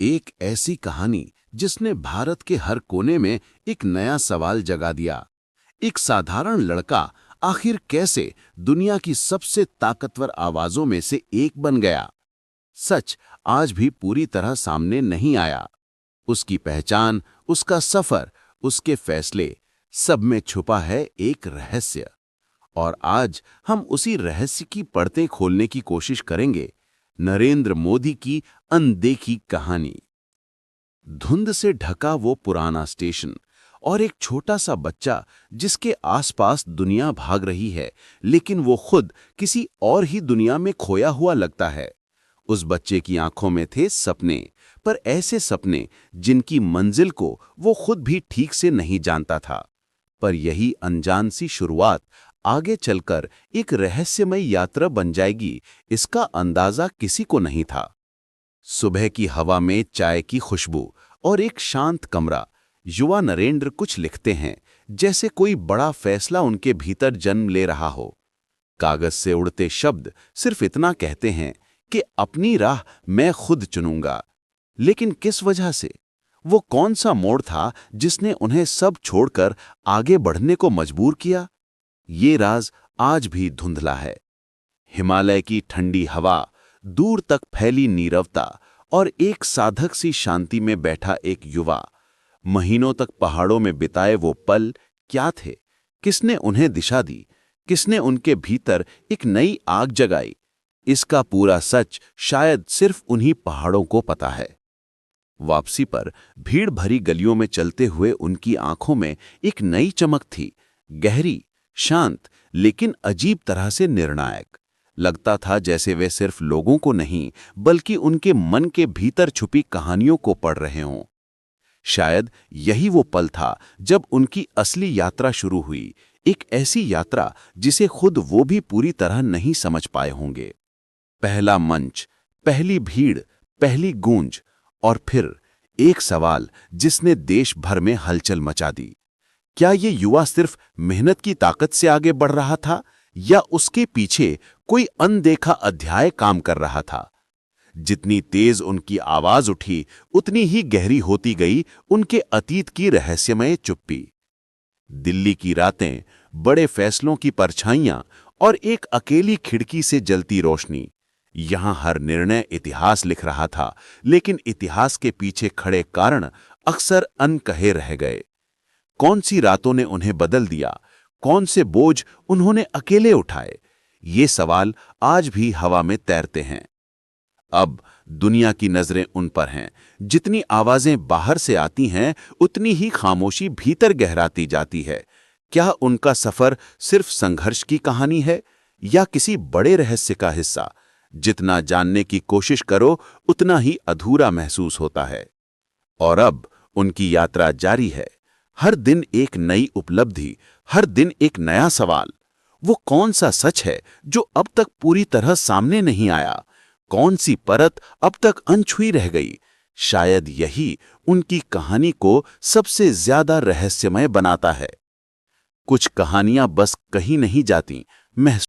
एक ऐसी कहानी जिसने भारत के हर कोने में एक नया सवाल जगा दिया। एक साधारण लड़का आखिर कैसे दुनिया की सबसे ताकतवर आवाजों में से एक बन गया? सच आज भी पूरी तरह सामने नहीं आया। उसकी पहचान, उसका सफर, उसके फैसले, सब में छुपा है एक रहस्य। और आज हम उसी रहस्य की परतें खोलने की कोशिश करेंगे। नरेंद्र मोदी की अनदेखी कहानी। धुंध से ढका वो पुराना स्टेशन और एक छोटा सा बच्चा जिसके आसपास दुनिया भाग रही है, लेकिन वो खुद किसी और ही दुनिया में खोया हुआ लगता है। उस बच्चे की आंखों में थे सपने, पर ऐसे सपने जिनकी मंजिल को वो खुद भी ठीक से नहीं जानता था। पर यही अनजान सी शुरुआत आगे चलकर एक रहस्यमय यात्रा बन जाएगी, इसका अंदाजा किसी को नहीं था। सुबह की हवा में चाय की खुशबू और एक शांत कमरा। युवा नरेंद्र कुछ लिखते हैं जैसे कोई बड़ा फैसला उनके भीतर जन्म ले रहा हो। कागज से उड़ते शब्द सिर्फ इतना कहते हैं कि अपनी राह मैं खुद चुनूंगा। लेकिन किस वजह से? वो कौन सा मोड़ था जिसने उन्हें सब छोड़कर आगे बढ़ने को मजबूर किया? ये राज आज भी धुंधला है। हिमालय की ठंडी हवा, दूर तक फैली नीरवता और एक साधक सी शांति में बैठा एक युवा। महीनों तक पहाड़ों में बिताए वो पल क्या थे? किसने उन्हें दिशा दी? किसने उनके भीतर एक नई आग जगाई? इसका पूरा सच शायद सिर्फ उन्हीं पहाड़ों को पता है। वापसी पर भीड़ भरी गलियों में चलते हुए उनकी आंखों में एक नई चमक थी, गहरी, शांत, लेकिन अजीब तरह से निर्णायक। लगता था जैसे वे सिर्फ लोगों को नहीं, बल्कि उनके मन के भीतर छुपी कहानियों को पढ़ रहे हों। शायद यही वो पल था जब उनकी असली यात्रा शुरू हुई, एक ऐसी यात्रा जिसे खुद वो भी पूरी तरह नहीं समझ पाए होंगे। पहला मंच, पहली भीड़, पहली गूंज, और फिर एक सवाल जिसने देश भर में हलचल मचा दी। क्या ये युवा सिर्फ मेहनत की ताकत से आगे बढ़ रहा था, या उसके पीछे कोई अनदेखा अध्याय काम कर रहा था? जितनी तेज उनकी आवाज उठी, उतनी ही गहरी होती गई उनके अतीत की रहस्यमय चुप्पी। दिल्ली की रातें, बड़े फैसलों की परछाइयां और एक अकेली खिड़की से जलती रोशनी। यहां हर निर्णय इतिहास लिख रहा था, लेकिन इतिहास के पीछे खड़े कारण अक्सर अनकहे रह गए। कौन सी रातों ने उन्हें बदल दिया? कौन से बोझ उन्होंने अकेले उठाए? ये सवाल आज भी हवा में तैरते हैं। अब दुनिया की नजरें उन पर हैं। जितनी आवाजें बाहर से आती हैं, उतनी ही खामोशी भीतर गहराती जाती है। क्या उनका सफर सिर्फ संघर्ष की कहानी है, या किसी बड़े रहस्य का हिस्सा? जितना जानने की कोशिश करो, उतना ही अधूरा महसूस होता है। और अब उनकी यात्रा जारी है। हर दिन एक नई उपलब्धि, हर दिन एक नया सवाल। वो कौन सा सच है जो अब तक पूरी तरह सामने नहीं आया? कौन सी परत अब तक अनछुई रह गई? शायद यही उनकी कहानी को सबसे ज्यादा रहस्यमय बनाता है। कुछ कहानियां बस कहीं नहीं जाती, महसूस